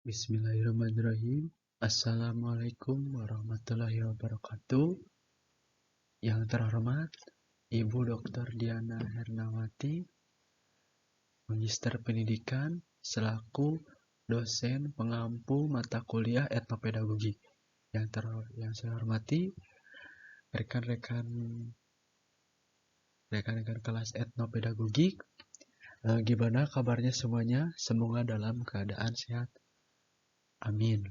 Bismillahirrahmanirrahim. Assalamualaikum warahmatullahi wabarakatuh. Yang terhormat Ibu Dr. Diana Hernawati, Magister Pendidikan selaku dosen pengampu mata kuliah etnopedagogi. Yang saya hormati rekan-rekan kelas etnopedagogi. Gimana kabarnya semuanya? Semoga dalam keadaan sehat. Amin.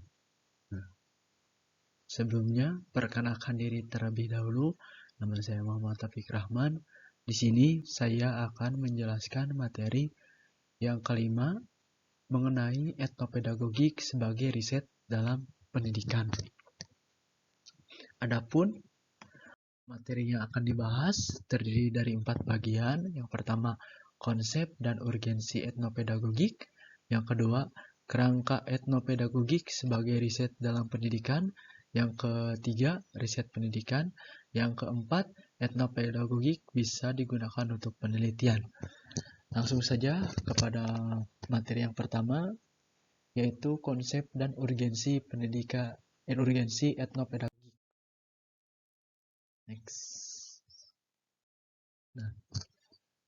Sebelumnya, perkenalkan diri terlebih dahulu. Nama saya Muhammad Taufik Rahman. Di sini saya akan menjelaskan materi yang kelima mengenai etnopedagogik sebagai riset dalam pendidikan. Adapun materi yang akan dibahas terdiri dari 4 bagian. Yang pertama, konsep dan urgensi etnopedagogik. Yang kedua, kerangka etnopedagogik sebagai riset dalam pendidikan. Yang ketiga, riset pendidikan. Yang keempat, etnopedagogik bisa digunakan untuk penelitian. Langsung saja kepada materi yang pertama, yaitu konsep dan urgensi etnopedagogik. Next. Nah,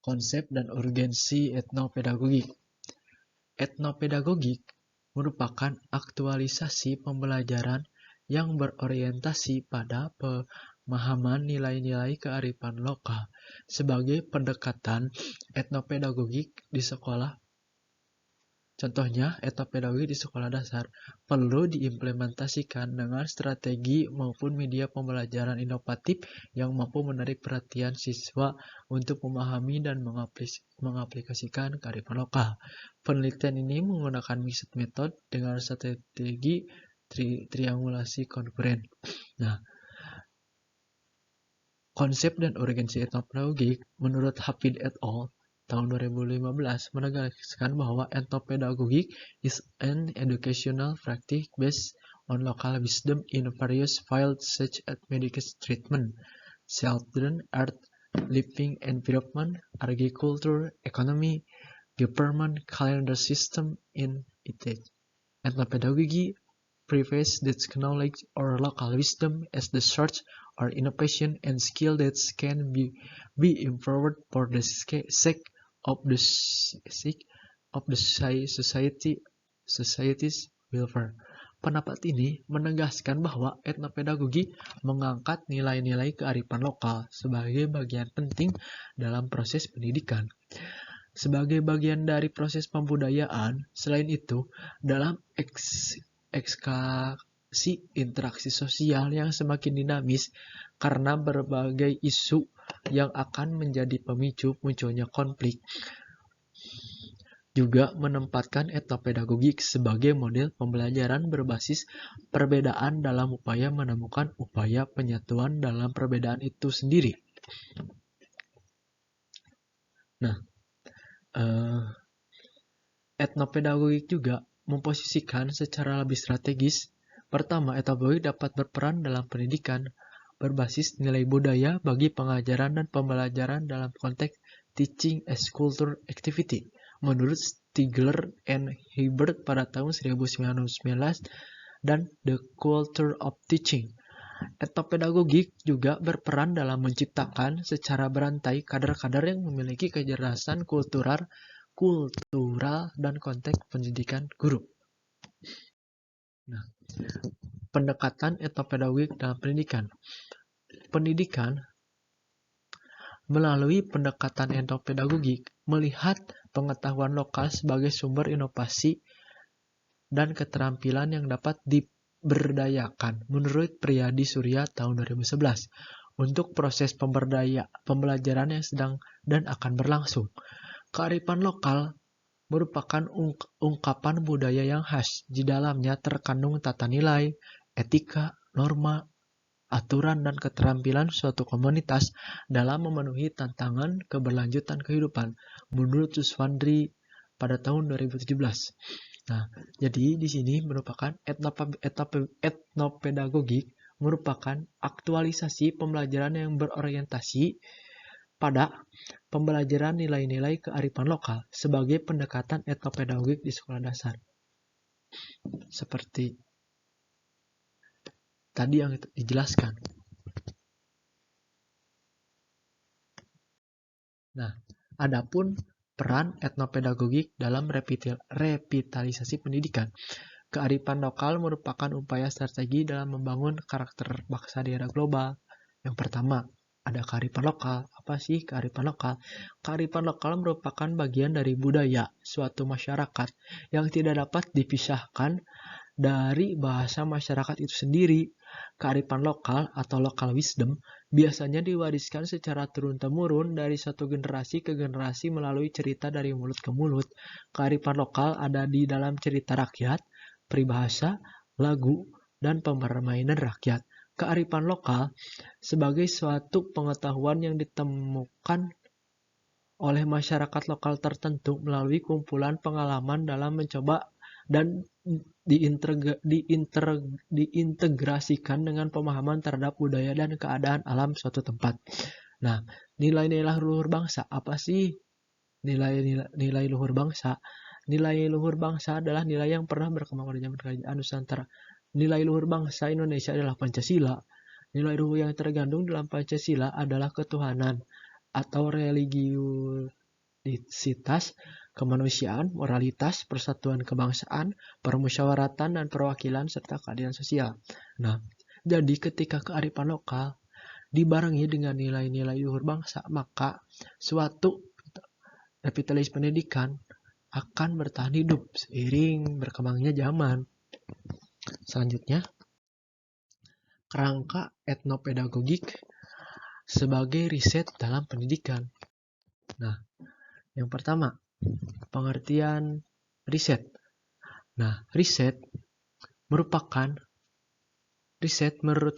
konsep dan urgensi etnopedagogik. Etnopedagogik merupakan aktualisasi pembelajaran yang berorientasi pada pemahaman nilai-nilai kearifan lokal sebagai pendekatan etnopedagogik di sekolah. Contohnya, etnopedagogik di sekolah dasar perlu diimplementasikan dengan strategi maupun media pembelajaran inovatif yang mampu menarik perhatian siswa untuk memahami dan mengaplikasikan kearifan lokal. Penelitian ini menggunakan mixed method dengan strategi triangulasi konkuren. Nah, konsep dan urgensi etnopedagogik menurut Hafid et al. Tahun 2015 menegaskan bahwa etnopedagogik is an educational practice based on local wisdom in various fields such as medical treatment, children, art, living environment, agriculture, economy, government, calendar system, in it. Ethnopedagogy preface that knowledge or local wisdom as the source or innovation and skill that can be improved for the sake of the society's welfare. Pendapat ini menegaskan bahwa etnopedagogi mengangkat nilai-nilai kearifan lokal sebagai bagian penting dalam proses pendidikan. Sebagai bagian dari proses pembudayaan, selain itu, dalam ekskasi interaksi sosial yang semakin dinamis karena berbagai isu yang akan menjadi pemicu munculnya konflik, juga menempatkan etnopedagogik sebagai model pembelajaran berbasis perbedaan dalam upaya menemukan upaya penyatuan dalam perbedaan itu sendiri. Nah, etnopedagogik juga memposisikan secara lebih strategis. Pertama, etnopedagogik dapat berperan dalam pendidikan berbasis nilai budaya bagi pengajaran dan pembelajaran dalam konteks teaching as culture activity. Menurut Stigler and Hibbert pada tahun 1919 dan The Culture of Teaching. Etnopedagogik juga berperan dalam menciptakan secara berantai kadar-kadar yang memiliki kecerdasan kultural dan konteks pendidikan guru. Nah, pendekatan etnopedagogik dalam pendidikan. Pendidikan melalui pendekatan etnopedagogik melihat pengetahuan lokal sebagai sumber inovasi dan keterampilan yang dapat diberdayakan menurut Priyadi Surya tahun 2011 untuk proses pembelajaran yang sedang dan akan berlangsung. Kearifan lokal merupakan ungkapan budaya yang khas. Di dalamnya terkandung tata nilai, etika, norma, aturan, dan keterampilan suatu komunitas dalam memenuhi tantangan keberlanjutan kehidupan, menurut Suswandri pada tahun 2017. Nah, jadi di sini merupakan etnopedagogik merupakan aktualisasi pembelajaran yang berorientasi pada pembelajaran nilai-nilai kearifan lokal sebagai pendekatan etnopedagogik di sekolah dasar. seperti tadi yang dijelaskan. Nah, adapun peran etnopedagogik dalam revitalisasi pendidikan. Kearifan lokal merupakan upaya strategi dalam membangun karakter bangsa di era global. Yang pertama, ada kearifan lokal. Apa sih kearifan lokal? Kearifan lokal merupakan bagian dari budaya suatu masyarakat yang tidak dapat dipisahkan dari bahasa masyarakat itu sendiri. Kearifan lokal atau local wisdom biasanya diwariskan secara turun-temurun dari satu generasi ke generasi melalui cerita dari mulut ke mulut. Kearifan lokal ada di dalam cerita rakyat, peribahasa, lagu, dan permainan rakyat. Kearifan lokal sebagai suatu pengetahuan yang ditemukan oleh masyarakat lokal tertentu melalui kumpulan pengalaman dalam mencoba dan diintegrasikan dengan pemahaman terhadap budaya dan keadaan alam suatu tempat. Nah, nilai-nilai luhur bangsa, apa sih nilai luhur bangsa? Nilai luhur bangsa adalah nilai yang pernah berkembang pada zaman kerajaan Nusantara. Nilai luhur bangsa Indonesia adalah Pancasila. Nilai luhur yang tergandung dalam Pancasila adalah ketuhanan atau religiusitas, kemanusiaan, moralitas, persatuan kebangsaan, permusyawaratan dan perwakilan, serta keadilan sosial. Nah, jadi ketika kearifan lokal dibarengi dengan nilai-nilai luhur bangsa, maka suatu revitalisasi pendidikan akan bertahan hidup seiring berkembangnya zaman. Selanjutnya, kerangka etnopedagogik sebagai riset dalam pendidikan. Nah, yang pertama, pengertian riset. Nah, riset menurut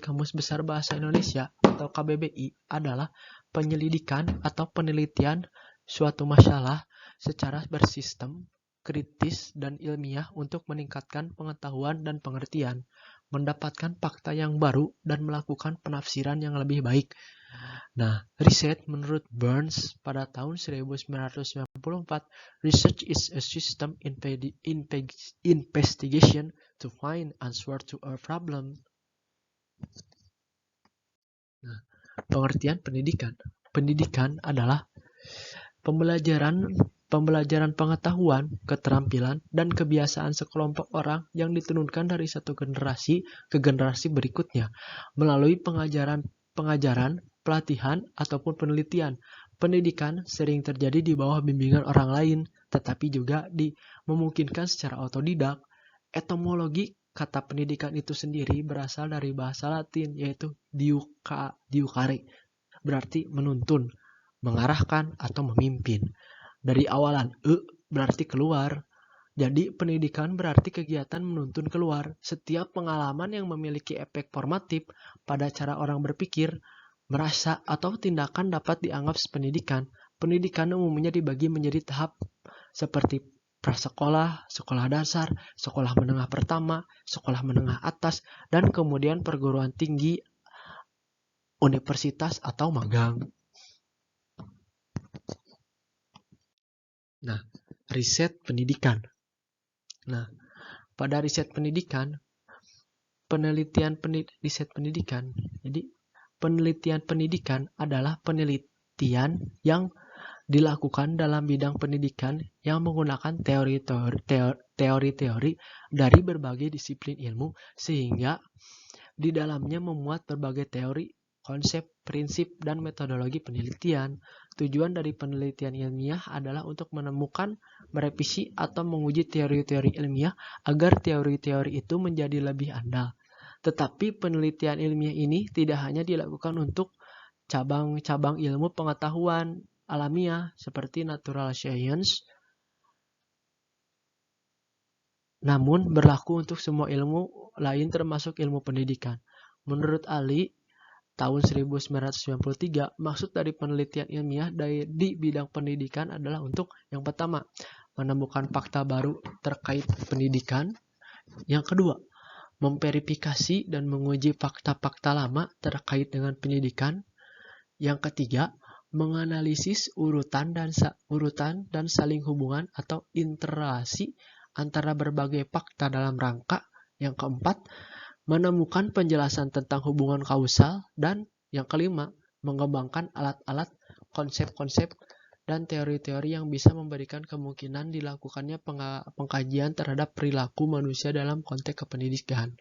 Kamus Besar Bahasa Indonesia atau KBBI adalah penyelidikan atau penelitian suatu masalah secara bersistem, kritis, dan ilmiah untuk meningkatkan pengetahuan dan pengertian, mendapatkan fakta yang baru, dan melakukan penafsiran yang lebih baik. Nah, riset menurut Burns pada tahun 1994, research is a system investigation to find answer to a problem. Nah, pengertian pendidikan. Pendidikan adalah pembelajaran pengetahuan, keterampilan, dan kebiasaan sekelompok orang yang diturunkan dari satu generasi ke generasi berikutnya melalui pengajaran, pelatihan, ataupun penelitian. Pendidikan sering terjadi di bawah bimbingan orang lain, tetapi juga memungkinkan secara otodidak. Etimologi kata pendidikan itu sendiri berasal dari bahasa Latin, yaitu diucare, berarti menuntun, mengarahkan, atau memimpin. Dari awalan berarti keluar. Jadi pendidikan berarti kegiatan menuntun keluar. Setiap pengalaman yang memiliki efek formatif pada cara orang berpikir, merasa, atau tindakan dapat dianggap pendidikan. Pendidikan umumnya dibagi menjadi tahap seperti prasekolah, sekolah dasar, sekolah menengah pertama, sekolah menengah atas, dan kemudian perguruan tinggi, universitas, atau magang. Nah, riset pendidikan. Nah, pada riset pendidikan, jadi penelitian pendidikan adalah penelitian yang dilakukan dalam bidang pendidikan yang menggunakan teori-teori dari berbagai disiplin ilmu, sehingga di dalamnya memuat berbagai teori, konsep, prinsip, dan metodologi penelitian. Tujuan dari penelitian ilmiah adalah untuk menemukan, merevisi, atau menguji teori-teori ilmiah agar teori-teori itu menjadi lebih andal. Tetapi penelitian ilmiah ini tidak hanya dilakukan untuk cabang-cabang ilmu pengetahuan alamiah seperti natural science, namun berlaku untuk semua ilmu lain termasuk ilmu pendidikan. Menurut Ali, tahun 1993, maksud dari penelitian ilmiah di bidang pendidikan adalah untuk yang pertama, menemukan fakta baru terkait pendidikan. Yang kedua, memverifikasi dan menguji fakta-fakta lama terkait dengan pendidikan. Yang ketiga, menganalisis urutan dan saling hubungan atau interrelasi antara berbagai fakta dalam rangka. Yang keempat, menemukan penjelasan tentang hubungan kausal. Dan yang kelima, mengembangkan alat-alat, konsep-konsep, dan teori-teori yang bisa memberikan kemungkinan dilakukannya pengkajian terhadap perilaku manusia dalam konteks kependidikan.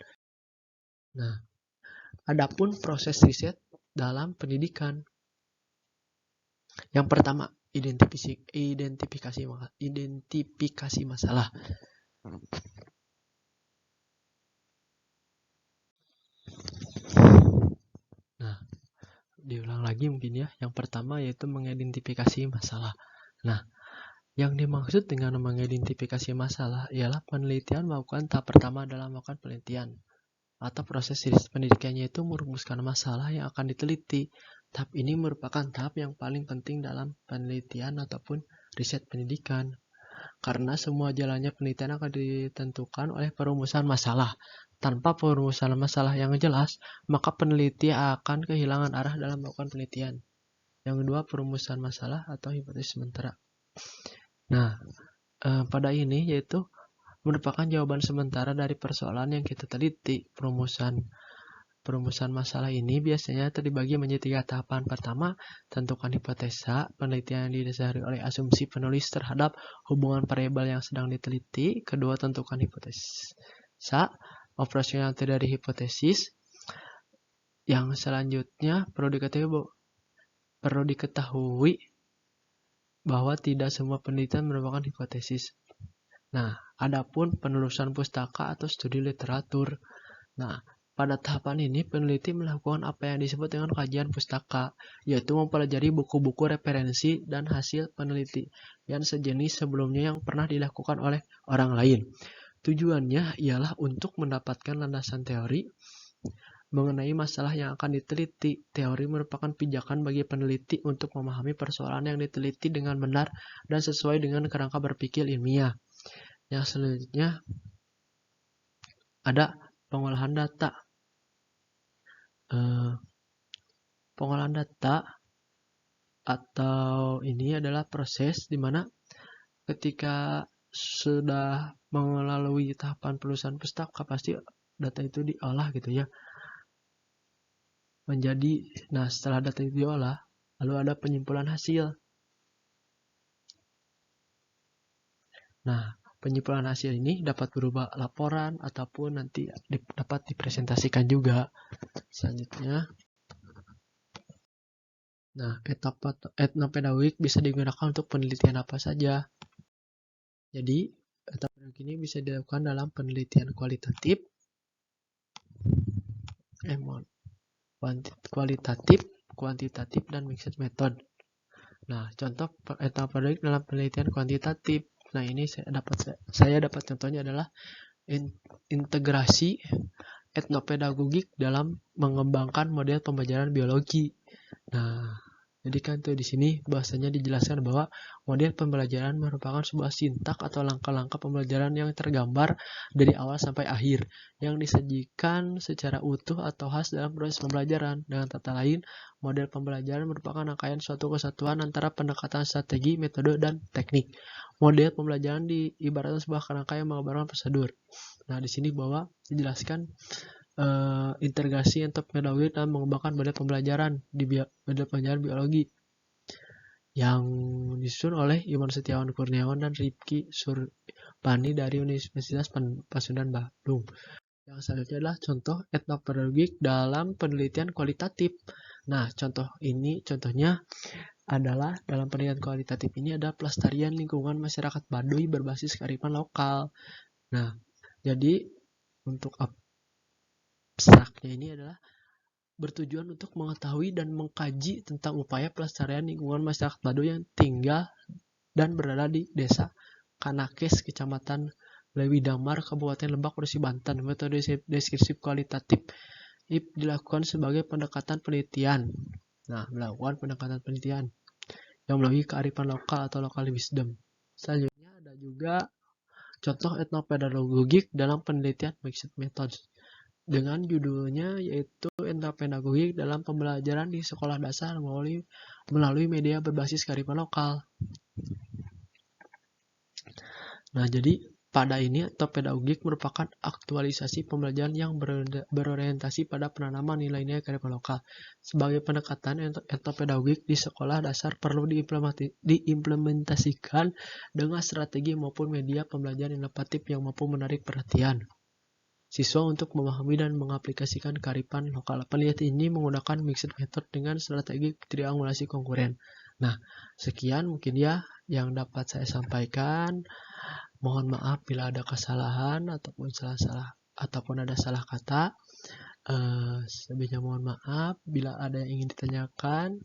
Nah, adapun proses riset dalam pendidikan. Yang pertama, identifikasi masalah. Nah, diulang lagi mungkin ya. Yang pertama yaitu mengidentifikasi masalah. Nah, yang dimaksud dengan mengidentifikasi masalah ialah penelitian melakukan tahap pertama dalam melakukan penelitian atau proses riset pendidikannya itu merumuskan masalah yang akan diteliti. Tahap ini merupakan tahap yang paling penting dalam penelitian ataupun riset pendidikan. Karena semua jalannya penelitian akan ditentukan oleh perumusan masalah. Tanpa perumusan masalah yang jelas, maka peneliti akan kehilangan arah dalam melakukan penelitian. Yang kedua, perumusan masalah atau hipotesis sementara. Nah, pada ini yaitu merupakan jawaban sementara dari persoalan yang kita teliti. Perumusan masalah ini biasanya terbagi menjadi 3 tahapan. Pertama, tentukan hipotesa, penelitian yang didasari oleh asumsi penulis terhadap hubungan variabel yang sedang diteliti. Kedua, tentukan hipotesa, operasionalitas dari hipotesis. Yang selanjutnya perlu diketahui bahwa tidak semua penelitian merupakan hipotesis. Nah, adapun penelusuran pustaka atau studi literatur. Nah, pada tahapan ini peneliti melakukan apa yang disebut dengan kajian pustaka, yaitu mempelajari buku-buku referensi dan hasil penelitian sejenis sebelumnya yang pernah dilakukan oleh orang lain. Tujuannya ialah untuk mendapatkan landasan teori mengenai masalah yang akan diteliti. Teori merupakan pijakan bagi peneliti untuk memahami persoalan yang diteliti dengan benar dan sesuai dengan kerangka berpikir ilmiah. Yang selanjutnya ada pengolahan data. Pengolahan data atau ini adalah proses di mana ketika sudah melalui tahapan penulisan pustaka pasti data itu diolah gitu ya. Setelah data itu diolah, lalu ada penyimpulan hasil. Nah, penyimpulan hasil ini dapat berupa laporan ataupun nanti dapat dipresentasikan juga. Selanjutnya, nah, etnopedagogik bisa digunakan untuk penelitian apa saja. Jadi, etnopedagogik ini bisa dilakukan dalam penelitian kualitatif, kuantitatif, dan mixed method. Nah, contoh etnopedagogik dalam penelitian kuantitatif. Nah, ini saya dapat contohnya adalah integrasi etnopedagogik dalam mengembangkan model pembelajaran biologi. Nah, jadi kan tuh di sini bahasanya dijelaskan bahwa model pembelajaran merupakan sebuah sintak atau langkah-langkah pembelajaran yang tergambar dari awal sampai akhir, yang disajikan secara utuh atau khas dalam proses pembelajaran. Dengan kata lain, model pembelajaran merupakan rangkaian suatu kesatuan antara pendekatan strategi, metode, dan teknik. Model pembelajaran diibaratkan sebuah kerangka yang menggambarkan prosedur. Nah, di sini bahwa dijelaskan integrasi etnopedagogik dalam mengembangkan model pembelajaran biologi yang disusun oleh Iwan Setiawan Kurniawan dan Rifki Surbani dari Universitas Pasundan Bandung. Yang selanjutnya adalah contoh etnopedagogik dalam penelitian kualitatif. Nah, contohnya adalah dalam penelitian kualitatif ini ada pelestarian lingkungan masyarakat Baduy berbasis kearifan lokal. Nah, jadi untuk abstraknya ini adalah bertujuan untuk mengetahui dan mengkaji tentang upaya pelestarian lingkungan masyarakat Baduy yang tinggal dan berada di Desa Kanakes, Kecamatan Lewi Damar, Kabupaten Lebak, Provinsi Banten. Metode deskripsi kualitatif dilakukan sebagai pendekatan penelitian. Nah, melakukan pendekatan penelitian yang melalui kearifan lokal atau local wisdom. Selanjutnya ada juga contoh etnopedagogik dalam penelitian mixed methods dengan judulnya yaitu etnopedagogik dalam pembelajaran di sekolah dasar melalui media berbasis kearifan lokal. Nah, jadi Pada ini atau pedagogik merupakan aktualisasi pembelajaran yang berorientasi pada penanaman nilai-nilai kearifan lokal. Sebagai pendekatan etopedagogik di sekolah dasar perlu diimplementasikan dengan strategi maupun media pembelajaran inovatif yang mampu menarik perhatian siswa untuk memahami dan mengaplikasikan kearifan lokal. Penelitian ini menggunakan mixed method dengan strategi triangulasi konkuren. Nah, sekian mungkin ya yang dapat saya sampaikan. Mohon maaf bila ada kesalahan ataupun ada salah kata. Sebelumnya mohon maaf. Bila ada yang ingin ditanyakan,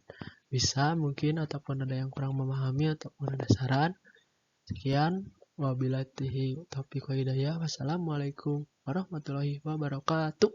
bisa mungkin, ataupun ada yang kurang memahami ataupun ada saran. Sekian. Wabillahi taufiq wal hidayah. Wassalamualaikum warahmatullahi wabarakatuh.